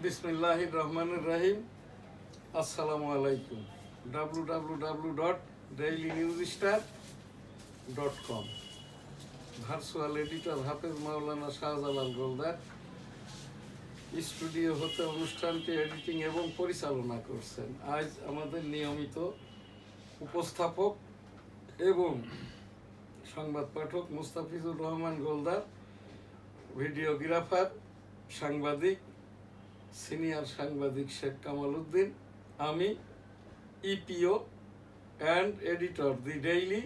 বিসমিল্লাহির রহমানির রহিম। আসসালামু আলাইকুম। www.dailynewsstar.com ভার্চুয়াল এডিটর হাফেজ মাওলানা শাহজালাল গোলদার স্টুডিও হতে অনুষ্ঠানটি এডিটিং এবং পরিচালনা করছেন। আজ আমাদের নিয়মিত উপস্থাপক এবং সংবাদ পাঠক মুস্তাফিজুর রহমান গোলদার, ভিডিওগ্রাফার সাংবাদিক সিনিয়র সাংবাদিক শেখ কামাল উদ্দিন, আমি ইপিও and editor the daily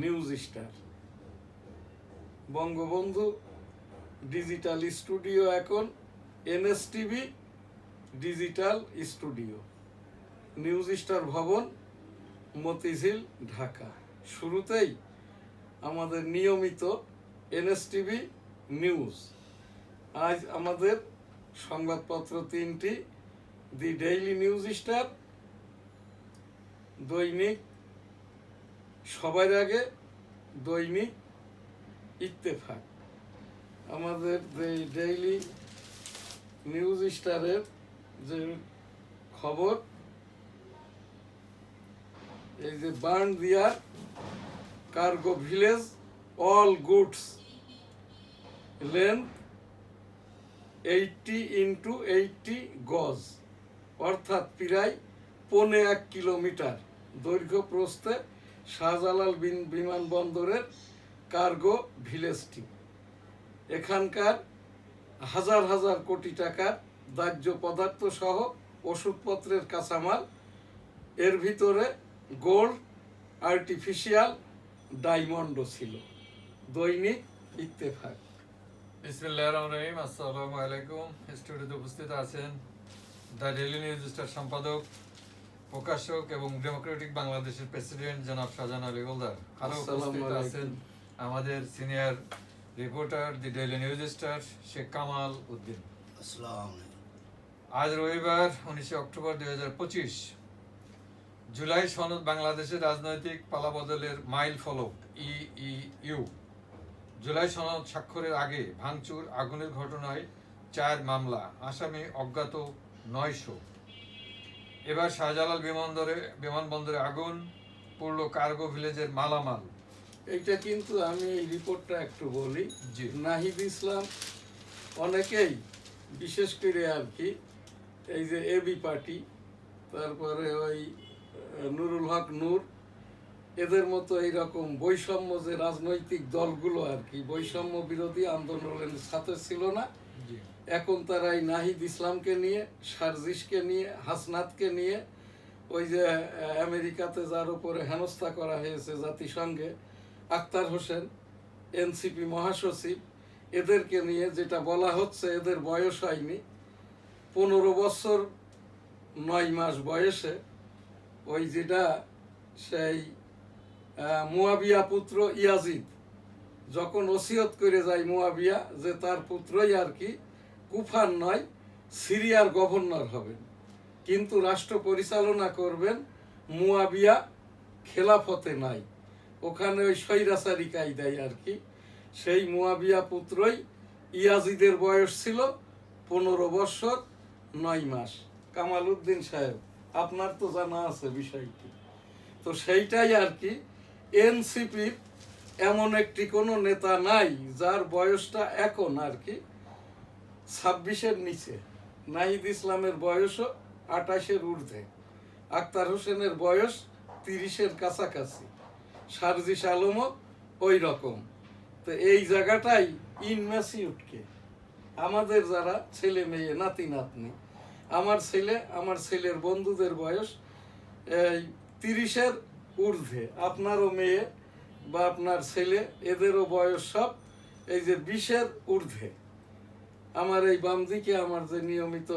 news star. Bangabandhu digital studio এখন এনএসটিভি ডিজিটাল স্টুডিও, নিউজ স্টার ভবন, মতিঝিল, ঢাকা। শুরুতেই আমাদের নিয়মিত এনএসটিভি নিউজ। আজ আমাদের সংবাদপত্র তিনটি: দি ডেইলি নিউজ স্টার, দৈনিক সবার আগে, দৈনিক ইত্তেফাক। আমাদের ডেইলি নিউজ স্টারের যে খবর, এই যে বার্ন দিয়ার cargo village, all goods, length 80x80 গজ, অর্থাৎ প্রায় 1.25 কিলোমিটার দৈর্ঘ্য প্রস্থে শাহজালাল বিমানবন্দরের কার্গো ভিলেজটি। এখানকার হাজার হাজার কোটি টাকার দাহ্য পদার্থ সহ ওষুধপত্রের কাঁচামাল, এর ভিতরে গোল্ড, আর্টিফিশিয়াল ডায়মন্ডও ছিল। দৈনিক ইত্তেফাক। বিসমিল্লাহির রহমানির রহিম। আসসালামু আলাইকুম। স্টুডিওতে উপস্থিত আছেন দ্য ডেইলি নিউজ স্টার সম্পাদক, প্রকাশক এবং ডেমোক্রেটিক বাংলাদেশের প্রেসিডেন্ট জনাব শাহজাহান আলী গোলদার। আরও উপস্থিত আছেন আমাদের senior reporter the daily news star Sheikh Kamal Uddin. আজ রবিবার 19 অক্টোবর 2025। জুলাই সনদ বাংলাদেশের রাজনৈতিক পালাবদলের মাইল ফলক। ইইউ জুলাই সনদ স্বাক্ষরের আগে ভাঙচুর, আগুনের ঘটনায় 4 মামলা, আসামি অজ্ঞাত 900। এবার শাহজালাল বিমানবন্দরে আগুন, পড়ল কার্গো ভিলেজের মালামাল। এইটা কিন্তু আমি এই রিপোর্টটা একটু বলি। জি। নাহিদ ইসলাম, অনেকেই বিশেষ করে আর কি এই যে এবি পার্টি, তারপরে ওই নুরুল হক নূর, এদের মতো এইরকম বৈষম্য যে রাজনৈতিক দলগুলো আর কি বৈষম্য বিরোধী আন্দোলনের সাথে ছিল না, এখন তারা এই নাহিদ ইসলামকে নিয়ে, সার্জিসকে নিয়ে, হাসনাতকে নিয়ে, ওই যে আমেরিকাতে যার উপরে হেনস্থা করা হয়েছে জাতিসংঘে, আক্তার হোসেন, এনসিপি মহাসচিব, এদেরকে নিয়ে যেটা বলা হচ্ছে, এদের বয়স হয়নি 15 বছর 9 মাস বয়সে, ওই যেটা সেই মুয়াবিয়া পুত্র ইয়াজিদ যখন ওসিয়ত করে যায় মুয়াবিয়া যে তার পুত্রই আর কি কুফার নয় সিরিয়ার গভর্নর হবেন, কিন্তু রাষ্ট্র পরিচালনা করবেন মুয়াবিয়া খেলাফতে নাই, ওখানে ওই স্বৈরাচারী কায়দায় আর কি। সেই মুয়াবিয়া পুত্রই ইয়াজিদের বয়স ছিল 15 বছর 9 মাস। কামাল উদ্দিন সাহেব, আপনার তো জানা আছে বিষয়টি। তো সেইটাই আর কি, এনসিপির এমন একটি কোনো নেতা নাই যার বয়সটা এখন আর কি 26-এর নিচে। নাহিদ ইসলামের বয়সও 28-এর ঊর্ধ্বে, আক্তার হোসেনের বয়স 30-এর কাছাকাছি, সার্জিস আলমও ওই রকম। তো এই জায়গাটাই ইনম্যাচিউরকে, আমাদের যারা ছেলে মেয়ে নাতি নাতনি, আমার ছেলে, আমার ছেলের বন্ধুদের বয়স এই 30-এর ঊর্ধ্বে, আপনারও মেয়ে বা আপনার ছেলে, এদেরও বয়স সব এই যে 20-এর ঊর্ধ্বে। আমার এই বাম দিকে আমার যে নিয়মিত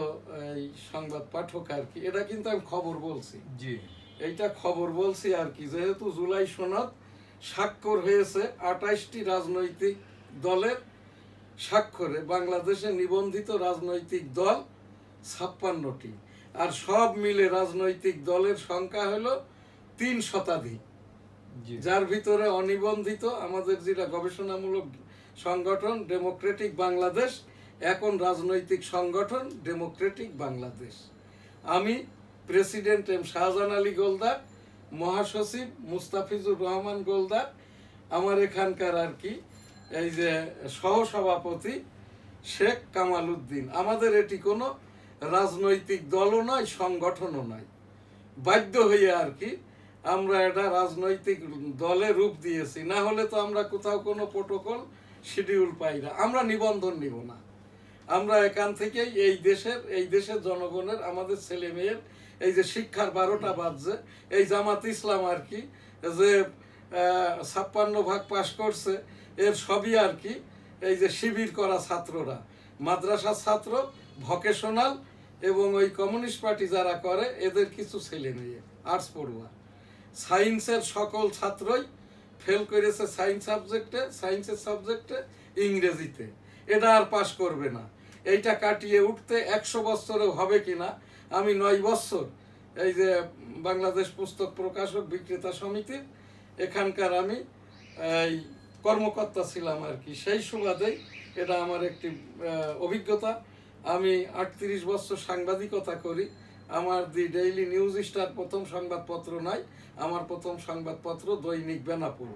এই সংবাদ পাঠক আর কি, এটা কিন্তু আমি খবর বলছি, জি, এইটা খবর বলছি আর কি। যেহেতু জুলাই সনদ স্বাক্ষর হয়েছে 28টি রাজনৈতিক দলের স্বাক্ষরে, বাংলাদেশে নিবন্ধিত রাজনৈতিক দল 56টি, আর সব মিলে রাজনৈতিক দলের সংখ্যা হলো 3 শতাধিক, যার ভিতরে অনিবন্ধিত আমাদের যেটা গবেষণামূলক সংগঠন ডেমোক্রেটিক বাংলাদেশ, এখন রাজনৈতিক সংগঠন ডেমোক্রেটিক বাংলাদেশ। আমি প্রেসিডেন্ট এম শাহজাহান আলী গোলদার, মহাসচিব মুস্তাফিজুর রহমান গোলদার, আমার এখানকার আর কি এই যে সহসভাপতি শেখ কামাল উদ্দিন। আমাদের এটি কোনো রাজনৈতিক দলও নয়, সংগঠনও নয়। বাধ্য হয়ে আর কি আমরা এটা রাজনৈতিক দলে রূপ দিয়েছি, না হলে তো আমরা কোথাও কোনো প্রোটোকল শিডিউল পাই না, আমরা নিবন্ধন নিব না। আমরা এখান থেকেই এই দেশের জনগণের, আমাদের ছেলে মেয়ের এই যে শিক্ষার 12টা বাজছে, এই জামাত ইসলাম আর কি যে 56% পাশ করছে, এর সবই আর কি এই যে শিবির করা ছাত্ররা, মাদ্রাসার ছাত্র, ভোকেশনাল এবং ওই কমিউনিস্ট পার্টি যারা করে এদের কিছু ছেলে মেয়ে আর্টস পড়ুয়া। সায়েন্সের সকল ছাত্রই ফেল করেছে সায়েন্সের সাবজেক্টে, ইংরেজিতে। এটা আর পাশ করবে না। এইটা কাটিয়ে উঠতে 100 বছরেও হবে কিনা। আমি 9 বছর এই যে বাংলাদেশ পুস্তক প্রকাশক বিক্রেতা সমিতির এখানকার আমি এই কর্মকর্তা ছিলাম আর কি, সেই সুবাদেই এটা আমার একটি অভিজ্ঞতা। আমি 38 বছর সাংবাদিকতা করি। আমার দি ডেইলি নিউজ স্টার প্রথম সংবাদপত্র নয়, আমার প্রথম সংবাদপত্র দৈনিক বেনাপুর।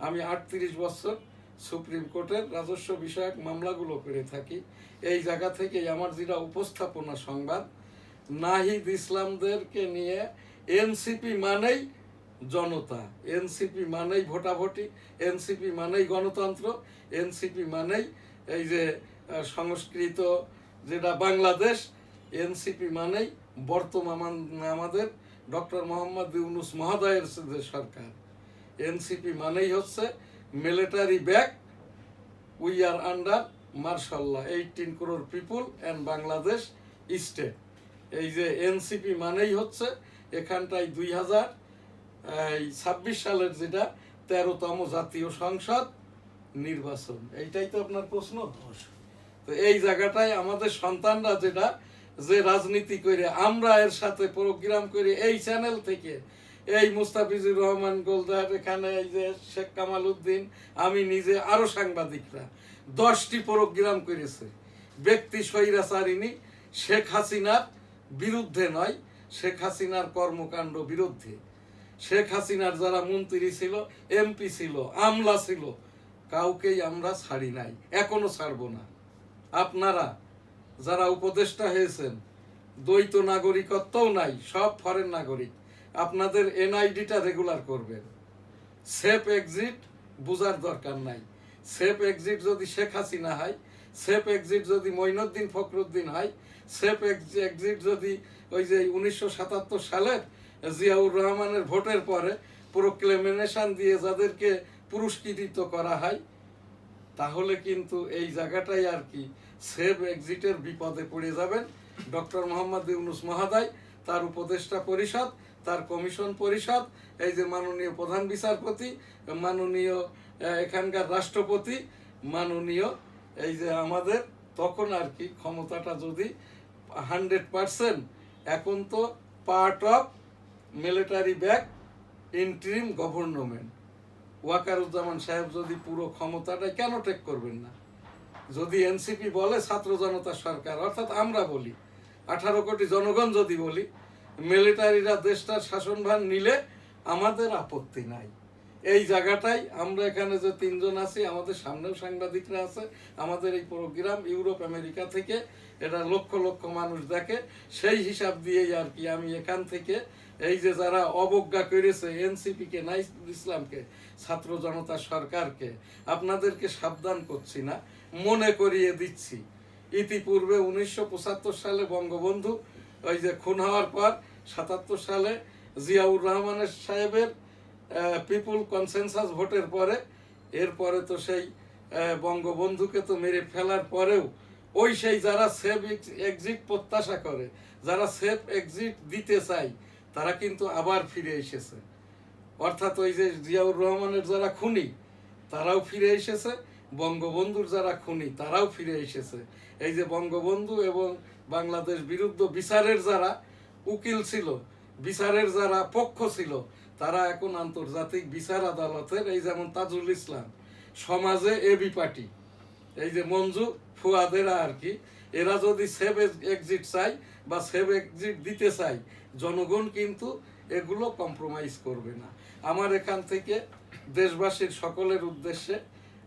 আমি 38 বছর সুপ্রিম কোর্টের রাজস্ব বিষয়ক মামলাগুলো করে থাকি। এই জায়গা থেকেই আমার যেটা উপস্থাপনা সংবাদ, নাহিদ ইসলামদেরকে নিয়ে এনসিপি মানেই জনতা, এনসিপি মানেই ভোটাভুটি, এনসিপি মানেই গণতন্ত্র, এনসিপি মানেই এই যে সংস্কৃত যেটা বাংলাদেশ, এনসিপি মানেই বর্তমান আমাদের ডক্টর মোহাম্মদ ইউনূস মহোদয়ের যে সরকার। এনসিপি মানেই হচ্ছে military back, we are under মার্শাল্লাহ 18 crore people and Bangladesh state. এই যে এনসিপি মানেই হচ্ছে এখানটায় 2026 সালের যেটা 13তম জাতীয় সংসদ নির্বাচন। এইটাই তো আপনার প্রশ্ন। তো এই জায়গাটায় আমাদের সন্তানরা যেটা যে রাজনীতি করে, আমরা এর সাথে প্রোগ্রাম করে এই চ্যানেল থেকে, এই মুস্তাফিজুর রহমান গোলদার, এখানে এই যে শেখ কামাল উদ্দিন, আমি নিজে, আরো সাংবাদিকরা 10টি প্রোগ্রাম করেছে। ব্যক্তি স্বৈরাচারিণী শেখ হাসিনার বিরুদ্ধে নয়, শেখ হাসিনার কর্মকাণ্ড বিরুদ্ধে। শেখ হাসিনার যারা মন্ত্রী ছিল, এমপি ছিল, আমলা ছিল, কাউকেই আমরা ছাড়ি নাই, এখনো ছাড়বো না। আপনারা যারা উপদেষ্টা হয়েছেন, দ্বৈত নাগরিকত্বও নাই, সব ফরেন নাগরিক, আপনাদের এনআইডিটা রেগুলার করবেন। সেফ এক্সিট বোঝার দরকার নাই। সেফ এক্সিট যদি শেখ হাসিনা হয়, সেফ এক্সিট যদি মঈনুদ্দিন ফখরুদ্দিন হয়, সেফ এক্সিট যদি ওই যে 1977 সালের জিয়াউর রহমানের ভোটের পরে প্রোক্লেমেশন দিয়ে যাদেরকে পুরস্কৃত করা হয়, তাহলে কিন্তু এই জায়গাটাই আর কি সেফ এক্সিটের বিপদে পড়ে যাবেন। ডক্টর মোহাম্মদ ইউনূস মহোদয়, তার উপদেষ্টা পরিষদ, তার কমিশন পরিষদ, এই যে মাননীয় প্রধান বিচারপতি, মাননীয় এখানকার রাষ্ট্রপতি, মাননীয় এই যে আমাদের, তখন আর কি ক্ষমতাটা যদি 100%, এখন তো part of military back interim government, Wakeruzzaman সাহেব যদি পুরো ক্ষমতাটা কেন টেক করবেন না? যদি এনসিপি বলে ছাত্র জনতা সরকার, অর্থাৎ আমরা বলি 18 কোটি জনগণ যদি বলি মিলিটারিরা দেশটার শাসনভার নিলে আমাদের আপত্তি নাই। এই জায়গাটাই আমরা এখানে যে 3 জন আছি, আমাদের সামনেও সাংবাদিকরা আছে, আমাদের এই প্রোগ্রাম ইউরোপ আমেরিকা থেকে এটা লক্ষ লক্ষ মানুষ দেখে, সেই হিসাব দিয়েই আর কি আমি এখান থেকে এই যে যারা অবজ্ঞা করেছে এনসিপিকে, নাহিদ ইসলামকে, ছাত্র জনতা সরকারকে, আপনাদেরকে সাবধান করছি না, মনে করিয়ে দিচ্ছি। ইতিপূর্বে 1975 সালে বঙ্গবন্ধু ওই যে খুন হওয়ার পর 77 সালে জিয়াউর রহমানের সাহেবের পিপুল কনসেনসাস ভোটের পরে, এরপরে তো সেই বঙ্গবন্ধুকে তো মেরে ফেলার পরেও ওই সেই যারা সেফ এক্সিট প্রত্যাশা করে, যারা সেফ এক্সিট দিতে চায়, তারা কিন্তু আবার ফিরে এসেছে। অর্থাৎ ওই যে জিয়াউর রহমানের যারা খুনি তারাও ফিরে এসেছে, বঙ্গবন্ধুর যারা খুনি তারাও ফিরে এসেছে। এই যে বঙ্গবন্ধু এবং বাংলাদেশ বিরুদ্ধ বিচারের যারা উকিল ছিল, বিচারের যারা পক্ষ ছিল, তারা এখন আন্তর্জাতিক বিচার আদালতের, এই যেমন তাজুল ইসলাম, সমাজে এবি পার্টি, এই যে মঞ্জু ফুয়াদেরা আর কি, এরা যদি সেভ এক্সিট চাই বা সেভ এক্সিট দিতে চাই, জনগণ কিন্তু এগুলো কম্প্রোমাইজ করবে না। আমার এখান থেকে দেশবাসীর সকলের উদ্দেশ্যে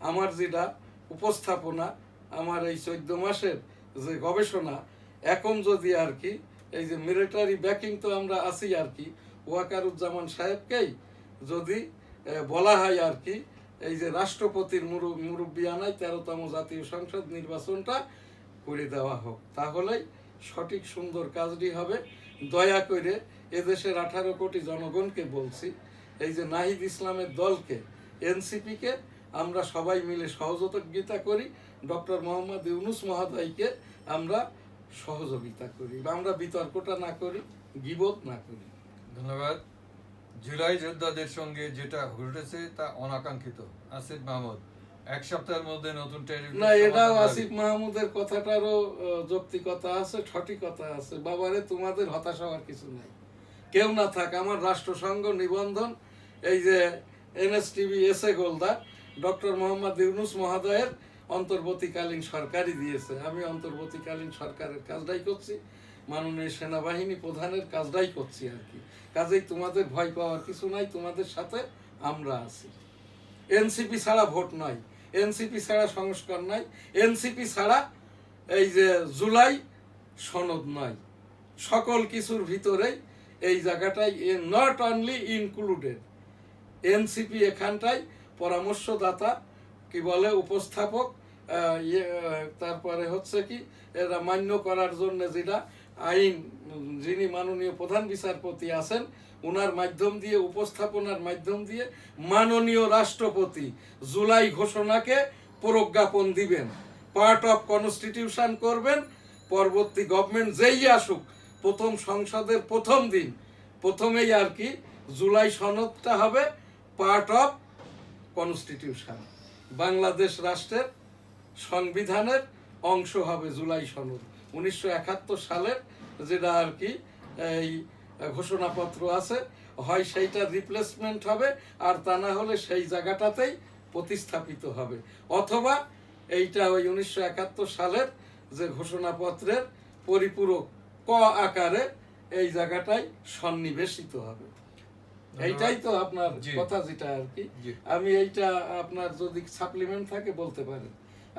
আমার যেটা উপস্থাপনা, আমার এই 14 মাসের যে গবেষণা, এখন যদি আর কি এই যে মিলিটারি ব্যাকিং তো আমরা আছি আর কি, ওয়াকারুজ্জামান সাহেবকেই যদি বলা হয় আর কি, এই যে রাষ্ট্রপতির মুরব্বিয়ানায় 13তম জাতীয় সংসদ নির্বাচনটা করে দেওয়া হোক, তাহলেই সঠিক সুন্দর কাজটি হবে। দয়া করে এদেশের 18 কোটি জনগণকে বলছি, এই যে নাহিদ ইসলামের দলকে, এনসিপিকে আমরা সবাই মিলে সহযোগিতা করি, ডক্টর মোহাম্মদ ইউনূস মহোদয়কে আমরা সহযোগিতা করি, বা আমরা বিতর্কটা না করি, গীবত না করি। ধন্যবাদ। জুলাই যোদ্ধাদের সঙ্গে যেটা ঘটেছে তা অনাকাঙ্ক্ষিত। আসিফ মাহমুদ, এক সপ্তাহের মধ্যে নতুন ট্যারিফ না, এটাও আসিফ মাহমুদের কথাটারও যৌক্তিকতা আছে, সঠিকতা আছে। বাবারে, তোমাদের হতাশা হওয়ার কিছু নাই, কেউ না থাক। আমার রাষ্ট্রসংঘ নিবন্ধন, এই যে এনএসটিভি এসএ গোলদা ডক্টর মোহাম্মদ ইউনূস মহোদয়ের অন্তর্বর্তীকালীন সরকারই দিয়েছে। আমি অন্তর্বর্তীকালীন সরকারের কাজটাই করছি, মাননীয় সেনাবাহিনী প্রধানের কাজটাই করছি আর কি। কাজেই তোমাদের ভয় পাওয়ার কিছু নাই, তোমাদের সাথে আমরা আছি। এনসিপি ছাড়া ভোট নয়, এনসিপি ছাড়া সংস্কার নয়, এনসিপি ছাড়া এই যে জুলাই সনদ নয়। সকল কিছুর ভিতরেই এই জায়গাটাই নট অনলি ইনক্লুডেড। এনসিপি এখানটাই পরামর্শদাতা, কি বলে, উপস্থাপক, তারপরে হচ্ছে কি এরা মান্য করার জন্য যেটা আইন, যিনি মাননীয় প্রধান বিচারপতি আছেন, ওনার মাধ্যম দিয়ে, উপস্থাপনার মাধ্যম দিয়ে মাননীয় রাষ্ট্রপতি জুলাই ঘোষণাকে প্রজ্ঞাপন দিবেন, পার্ট অফ কনস্টিটিউশন করবেন। পরবর্তী গভর্নমেন্ট যেই আসুক, প্রথম সংসদের প্রথম দিন প্রথমেই আর কি জুলাই সনদটা হবে পার্ট অফ কনস্টিটিউশন, বাংলাদেশ রাষ্ট্রের সংবিধানের অংশ হবে জুলাই সনদ। 1971 সালের যেটা আর কি এই ঘোষণাপত্র আছে, হয় সেইটা রিপ্লেসমেন্ট হবে, আর তা না হলে সেই জায়গাটাতেই প্রতিস্থাপিত হবে, অথবা এইটা ওই 1971 সালের যে ঘোষণাপত্রের পরিপূরক ক আকারে এই জায়গাটাই সন্নিবেশিত হবে। এইটাই তো আপনার কথা যেটা আর কি। আমি এইটা আপনার যদি সাপ্লিমেন্ট থাকে বলতে পারেন।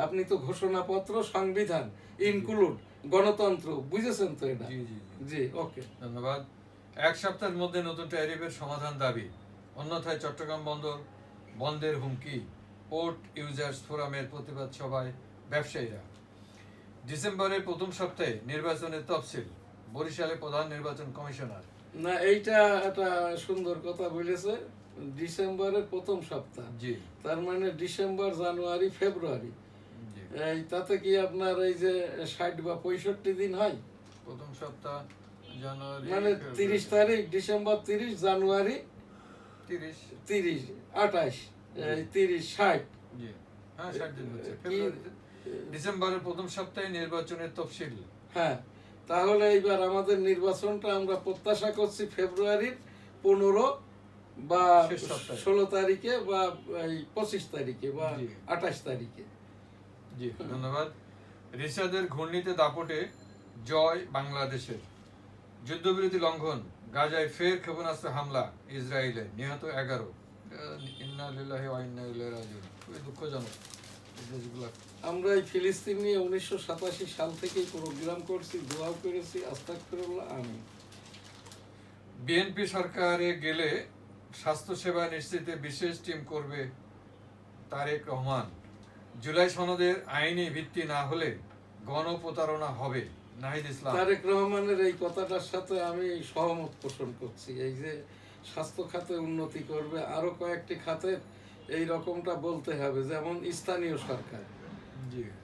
আপনি তো ঘোষণাপত্র, সংবিধান ইনক্লুড, গণতন্ত্র, বুঝেছেন তো এটা? জি, ওকে, ধন্যবাদ। এক সপ্তাহের মধ্যে নতুন ট্যারিফের সমাধান দাবি, অন্যথায় চট্টগ্রাম বন্দর বন্ধের হুমকি। পোর্ট ইউজার্স ফোরামের প্রতিবাদ সভায় ব্যবসায়ীরা। ডিসেম্বরের প্রথম সপ্তাহে নির্বাচনের তফসিল, বরিশালে প্রধান নির্বাচন কমিশনার। না, এইটা একটা সুন্দর কথা বলেছে, ডিসেম্বরের প্রথম সপ্তাহ, জি, তার মানে ডিসেম্বর, জানুয়ারি, ফেব্রুয়ারি, এই তাতে কি আপনার এই যে 60 বা 65 দিন হয়? প্রথম সপ্তাহ জানুয়ারি, মানে 30 তারিখ, ডিসেম্বর 30, জানুয়ারি 30, 28, 30, 60। জি, হ্যাঁ, 60 দিন হচ্ছে। ফেব্রুয়ারিতে ডিসেম্বরের প্রথম সপ্তাহে নির্বাচনের তফসিল। হ্যাঁ, তাহলে এইবার আমাদের নির্বাচনটা আমরা প্রত্যাশা করছি ফেব্রুয়ারির 15 বা 16 তারিখে, বা এই 25 তারিখে, বা 28 তারিখে। জি, ধন্যবাদ। রিশাদের ঘূর্ণিতে দাপটে জয় বাংলাদেশের। যুদ্ধবিরতি লঙ্ঘন, গাজায় ফের ক্ষেপণাস্ত্র হামলা ইসরায়েলে, নিহত 11। ইন্না লিল্লাহি ওয়া ইন্না ইলাইহি রাজিউন। খুবই দুঃখজনক দেশগুলো। আমরা এই ফিলিস্তিন নিয়ে 1987 সাল থেকেই প্রোগ্রাম করছি, দোয়াও করেছি, আস্তাগফিরুল্লাহ, আমিন। বিএনপি সরকারে গেলে স্বাস্থ্যসেবা নিশ্চিতে বিশেষ টিম করবে তারেক রহমান। জুলাই সনদের আইনি ভিত্তি না হলে গণপ্রতারণা হবে, নাহিদ ইসলাম। তারেক রহমানের এই কথাটার সাথে আমি সহমত পোষণ করছি। এই যে স্বাস্থ্য খাতে উন্নতি করবে, আরো কয়েকটি খাতে এই রকমটা বলতে হবে, যেমন স্থানীয় সরকার,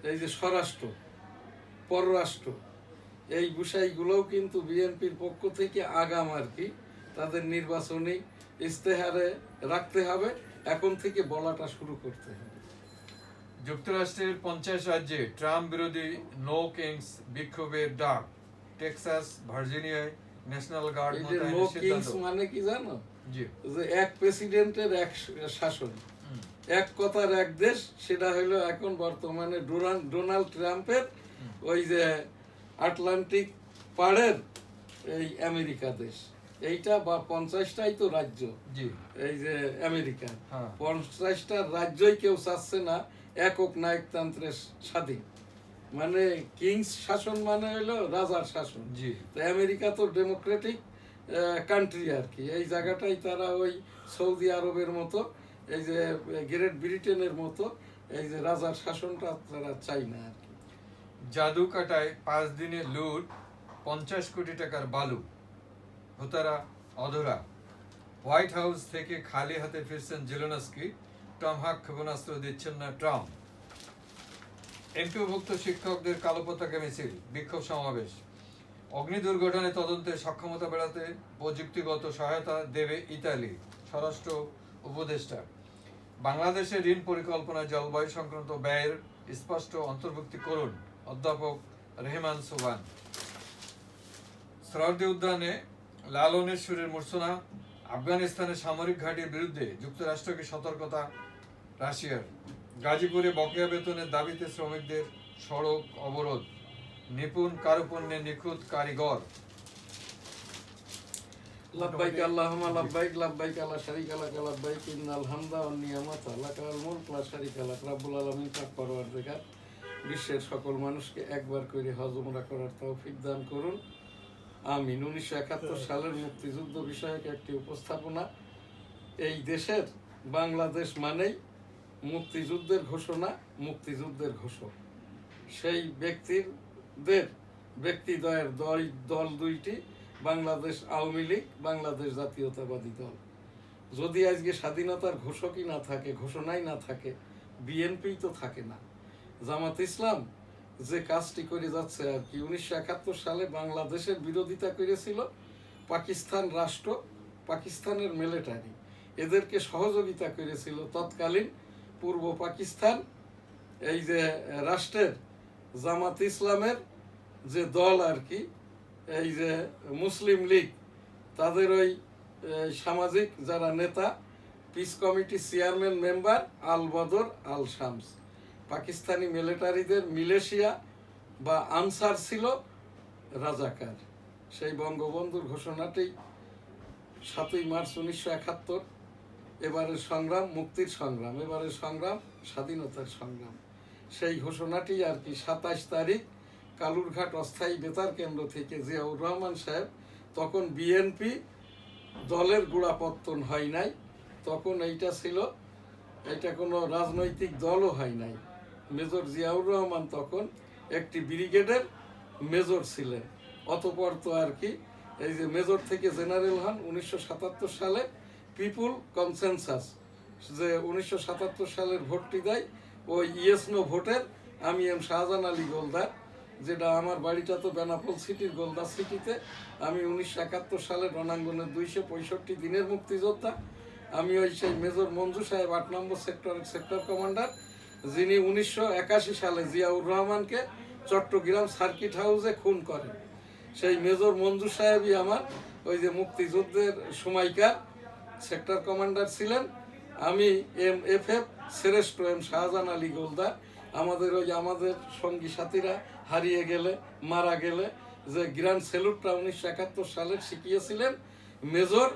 এই যে স্বরাষ্ট্র, পররাষ্ট্র, এই বিষয়গুলোও কিন্তু বিএনপির পক্ষ থেকে আগাম আর কি তাদের নির্বাচনী ইস্তেহারে রাখতে হবে, এখন থেকে বলাটা শুরু করতে হবে। যুক্তরাষ্ট্রের 50 রাজ্যে ট্রাম্প বিরোধী নো কিংস বিক্ষোভের ডাক। টেক্সাস, ভার্জিনিয়ায় ন্যাশনাল গার্ড মোতায়েনের সিদ্ধান্ত। মানে কি জানো? জি, যে এক প্রেসিডেন্টের এক শাসন, এক কথার এক দেশ, সেটা হলো এখন বর্তমানে ডোনাল্ড ট্রাম্পের ওই যে আটলান্টিক পাড়ের এই আমেরিকা দেশ। এইটা বা 50টাই তো রাজ্য জি এই যে আমেরিকা, হ্যাঁ 50টা রাজ্যই কেউ চাচ্ছে না একক নায়কতন্ত্রের স্বাধীন, মানে কিংস শাসন মানে হলো রাজার শাসন। জি তো আমেরিকা তো ডেমোক্রেটিক কান্ট্রি আর কি, এই জায়গাটাই তারা ওই সৌদি আরবের মতো, এই যে গ্রেট ব্রিটেনের মতো এই যে রাজার শাসনটা তারা চায় না আর কি। জাদু কাটায় 5 দিনে লুট, 50 কোটি টাকার বালু, হোতারা অধরা। হোয়াইট হাউস থেকে খালি হাতে ফিরছেন জেলেনস্কি, টমহাক ক্ষেপণাস্ত্র দিচ্ছেন না ট্রাম্প। এমপিওভুক্ত শিক্ষকদের কালো পতাকা মিছিল, বিক্ষোভ সমাবেশ। অগ্নি দুর্ঘটনায় তদন্তে সক্ষমতা বাড়াতে প্রযুক্তিগত সহায়তা দেবে ইতালি, স্বরাষ্ট্র উপদেষ্টা। বাংলাদেশের ঋণ পরিকল্পনায় জলবায়ু সংক্রান্ত ব্যয়ের স্পষ্ট অন্তর্ভুক্তি করুন, অধ্যাপক রেহমান সুবান। সরদি উদ্যানে লালনের সুরের মূর্ছনা, আফগানিস্তানের সামরিক ঘাঁটির বিরুদ্ধে যুক্তরাষ্ট্রকে সতর্কতা রাশিয়ার। গাজীপুরে বকেয়া বেতনের দাবিতে শ্রমিকদের সড়ক অবরোধ, নিপুণ কারুপণ্যে নিখুঁত কারিগর। লাব্বাইক আল্লাহুম্মা লাব্বাইক, লাব্বাইক লা শারীকা লাক লাব্বাইক, ইন্নাল হামদা ওয়ান নিয়ামাতা লাকাল মুলক লা শারীকা লাক। রব্বুল আলামিন পাক পরওয়ারদিগার বিশ্বের সকল মানুষকে একবার করে হজ উমরা করার তৌফিক দান করুন, আমিন। 1971 সালের মুক্তিযুদ্ধ বিষয়ক একটি উপস্থাপনা। এই দেশের বাংলাদেশ মানেই মুক্তিযুদ্ধের ঘোষণা, মুক্তিযুদ্ধের ঘোষক। সেই ব্যক্তিদ্বয়ের দল দুইটি, বাংলাদেশ আওয়ামী লীগ, বাংলাদেশ জাতীয়তাবাদী দল। যদি আজকে স্বাধীনতার ঘোষকই না থাকে, ঘোষণাই না থাকে, বিএনপি তো থাকে না। জামাত ইসলাম যে কাজটি করে যাচ্ছে আর কি, 1971 সালে বাংলাদেশের বিরোধিতা করেছিল পাকিস্তান রাষ্ট্র, পাকিস্তানের মিলিটারি, এদেরকে সহযোগিতা করেছিল তৎকালীন পূর্ব পাকিস্তান এই যে রাষ্ট্রের জামাত ইসলামের যে দল আর কি, এই যে মুসলিম লীগ, তাদের ওই সামাজিক যারা নেতা, পিস কমিটি চেয়ারম্যান মেম্বার আল বদর আল শামস, পাকিস্তানি মিলিটারিদের মিলেশিয়া বা আনসার ছিল রাজাকার। সেই বঙ্গবন্ধুর ঘোষণাটি 7ই মার্চ 1971, এবারের সংগ্রাম মুক্তির সংগ্রাম, এবারের সংগ্রাম স্বাধীনতার সংগ্রাম। সেই ঘোষণাটি আর কি 27 তারিখ কালুরঘাট অস্থায়ী বেতার কেন্দ্র থেকে জিয়াউর রহমান সাহেব, তখন বিএনপি দলের গোড়াপত্তন হয় নাই, তখন এইটা ছিল, এটা কোনো রাজনৈতিক দলও হয় নাই। মেজর জিয়াউর রহমান তখন একটি ব্রিগেডের মেজর ছিলেন। অতঃপর তো আর কি এই যে মেজর থেকে জেনারেল হন 1977 সালে। পিপুল কনসেনসাস যে 1977 সালের ভোটটি দেয়, ওই ইয়েস নো ভোটের আমি এম শাহজাহান আলী গোলদার, যেটা আমার বাড়িটা তো বেনাপোল সিটির গোলদার সিটিতে। আমি 1971 সালের রণাঙ্গনের 265 দিনের মুক্তিযোদ্ধা। আমি ওই সেই মেজর মঞ্জু সাহেব 8 নম্বর সেক্টরের সেক্টর কমান্ডার, যিনি 1981 সালে জিয়াউর রহমানকে চট্টগ্রাম সার্কিট হাউসে খুন করেন। সেই মেজর মঞ্জু সাহেবই আমার ওই যে মুক্তিযুদ্ধের সময়কার সেক্টর কমান্ডার ছিলেন। আমি MFF শ্রেষ্ঠ এম শাহজাহান আলী গোলদার। আমাদের সঙ্গী সাথীরা হারিয়ে গেলে, মারা গেলে যে গ্র্যান্ড স্যালুটটা 1971 সালের শিখিয়েছিলেন মেজর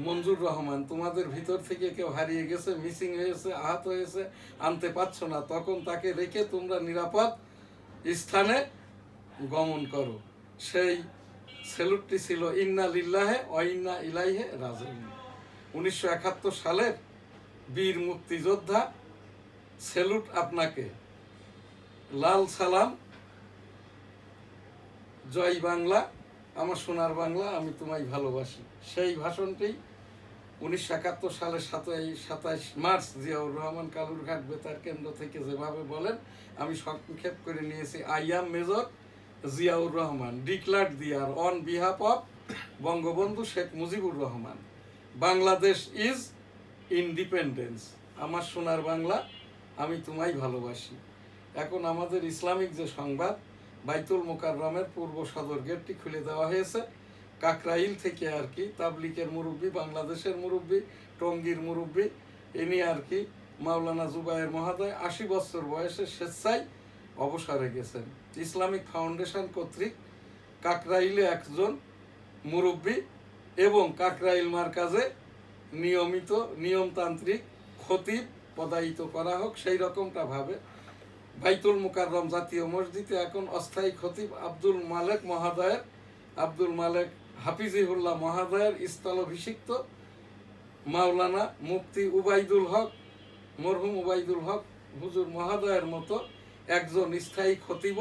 মঞ্জুর রহমান। তোমাদের ভিতর থেকে কেউ হারিয়ে গেছে, মিসিং হয়েছে, আহত হয়েছে, আনতে পারছো না, তখন তাকে রেখে তোমরা নিরাপদ স্থানে গমন করো। সেই স্যালুটটি ছিল ইন্না লিল্লাহে ওয়া ইন্না ইলাইহি রাজিউন। 1971 সালের বীর মুক্তিযোদ্ধা, স্যালুট আপনাকে, লাল সালাম, জয় বাংলা, আমার সোনার বাংলা, আমি তোমায় ভালোবাসি। সেই ভাষণটি 1971 সালের 27 মার্চ জিয়াউর রহমান কালুরঘাট বেতার কেন্দ্র থেকে যেভাবে বলেন, আমি সংক্ষেপ করে নিয়েছি। I am major Ziaur Rahman, declared there on behalf of Bangabandhu Sheikh Mujibur Rahman, Bangladesh is independence. আমার সোনার বাংলা, আমি তোমায় ভালোবাসি। এখন আমাদের ইসলামিক যে সংবাদ, বাইতুল মোকাররমের পূর্ব সদর গেটটি খুলে দেওয়া হয়েছে। কাকরাইল থেকে আর কি তাবলিকের মুরব্বী, বাংলাদেশের মুরব্বী, টঙ্গীর মুরব্বী, ইনি আর কি মাওলানা জুবায়ের মহোদয় ৮০ বছর বয়সে স্বেচ্ছায় অবসরে গেছেন। ইসলামিক ফাউন্ডেশন কর্তৃক কাকরাইলে একজন মুরব্বী এবং কাকরাইল মার্কাজে নিয়মিত নিয়মতান্ত্রিক খতিব পদায়িত করা হোক, সেই রকমটা ভাবে বাইতুল মুকাররম জাতীয় মসজিদে এখন অস্থায়ী খতিব আব্দুল মালেক হাফিজিহুল্লাহ মহোদয়ের স্থলাভিষিক্ত মাওলানা মুফতি উবাইদুল হক মরহুম উবাইদুল হক হুজুর মহোদয়ের মতো একজন স্থায়ী খতিব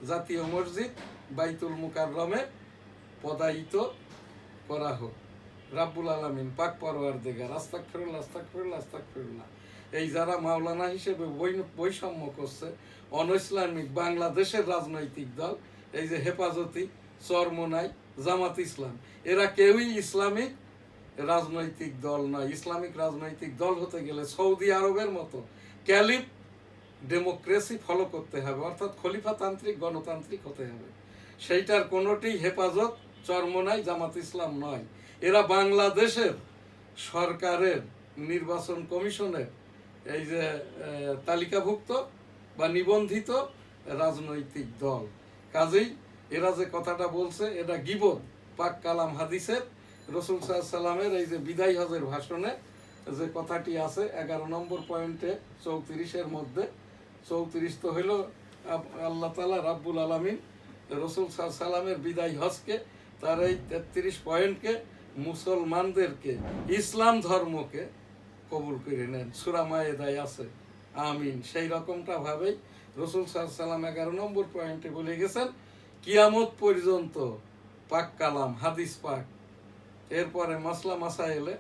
জাতীয় মসজিদ বাইতুল মুকাররমে পদায়িত করা হোক। রাব্বুল আলামিন পাক পরওয়ারদিগার আস্তাগফিরুল্লাহ আস্তাগফিরুল্লাহ আস্তাগফিরুল্লাহ। এই যারা মাওলানা হিসেবে বৈষম্য করছে, অনইসলামিক বাংলাদেশের রাজনৈতিক দল, এই যে হেফাজতি, চরমোনাই, জামাত ইসলাম, এরা কেউই ইসলামিক রাজনৈতিক দল নয়। ইসলামিক রাজনৈতিক দল হতে গেলে সৌদি আরবের মতো ক্যালিফ ডেমোক্রেসি ফলো করতে হবে, অর্থাৎ খলিফাতান্ত্রিক গণতান্ত্রিক হতে হবে। সেইটার কোনোটি হেফাজত, চরমোনাই, জামাত ইসলাম নয়। এরা বাংলাদেশের সরকারের নির্বাচন কমিশনের এই যে তালিকাভুক্ত বা নিবন্ধিত রাজনৈতিক দল। কাজেই এরা যে কথাটা বলছে এটা গীবত। পাক কালাম হাদিসের রসুল সাল্লাল্লাহু আলাইহি সাল্লামের এই যে বিদায় হজের ভাষণে যে কথাটি আছে 11 নম্বর পয়েন্টে 34-এর মধ্যে, 34 তো হইল আল্লাহ তাআলা রাব্বুল আলামিন রসুল সাল্লাল্লাহু আলাইহি সাল্লামের বিদায় হজকে, তার এই 33 পয়েন্টকে মুসলমানদেরকে, ইসলাম ধর্মকে কবুল করে নেন। সূরা মায়েদায় আছে, আমিন। সেই রকমটা ভাবেই রসুল সাল্লাল্লাহু আলাইহি সাল্লাম 11 নম্বর পয়েন্টে বলে গেছেন কিয়ামত পর্যন্ত পাক কালাম হাদিস পাক। এরপরে মাসলা মাসাইলে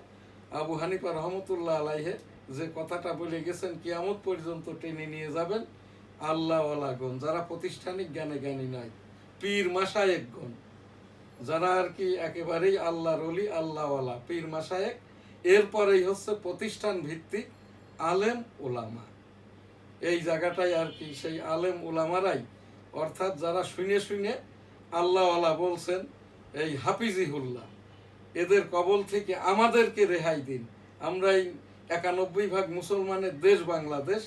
আবু হানিফা রহমতুল্লাহ আলাইহে যে কথাটা বলে গেছেন কিয়ামত পর্যন্ত টেনে নিয়ে যাবেন আল্লাহওয়ালাগণ, যারা প্রাতিষ্ঠানিক জ্ঞানে জ্ঞানী নয়, পীর মাশায়েখগণ, যারা আর কি একেবারেই আল্লাহর ওলি, আল্লাহওয়ালা, পীর মাশায়েখ। এরপরেই হচ্ছে প্রতিষ্ঠান ভিত্তিক আলেম ওলামা। এই জায়গাটাই আর কি সেই আলেম ওলামারাই, অর্থাৎ যারা শুনে শুনে আল্লাহওয়ালা বলছেন, এই হাফিজিহুল্লাহ, এদের কবল থেকে আমাদেরকে রেহাই দিন। আমরা এই 91% মুসলমানের দেশ বাংলাদেশ,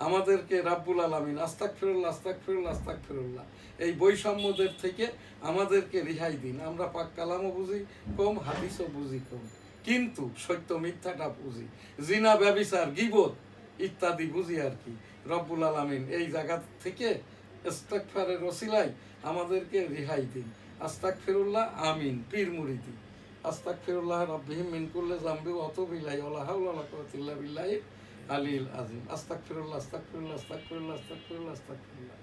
আমাদেরকে রাব্বুল আলামিন আস্তাগফিরুল্লাহ আস্তাগফিরুল্লাহ আস্তাগফিরুল্লাহ এই বৈষম্যদের থেকে আমাদেরকে রেহাই দিন। আমরা পাক কালামও বুঝি কম, হাদিসও বুঝি কম, কিন্তু সত্য মিথ্যাটা বুঝি, জিনা, ব্যভিচার, গীবত ইত্যাদি বুঝি আর কি। রব্বুল আলামিন এই জায়গা থেকে ইস্তেগফারের ওসিলায় আমাদেরকে রেহাই দিন। আস্তাগফিরুল্লাহ, আমিন। পীর মুরিদি আস্তাগফিরুল্লাহ রাব্বিহিম মিন কুল্লি যামবি ওয়া আতুবু ইলাইহি ওয়া লা হাওলা ওয়া লা কুওয়াতা ইল্লা বিল্লাহিল আলিয়্যিল আযীম। আস্তাগফিরুল্লাহ আস্তাগফিরুল্লাহ আস্তাগফিরুল্লাহ আস্তাগফিরুল্লাহ আস্তাগফিরুল্লাহ।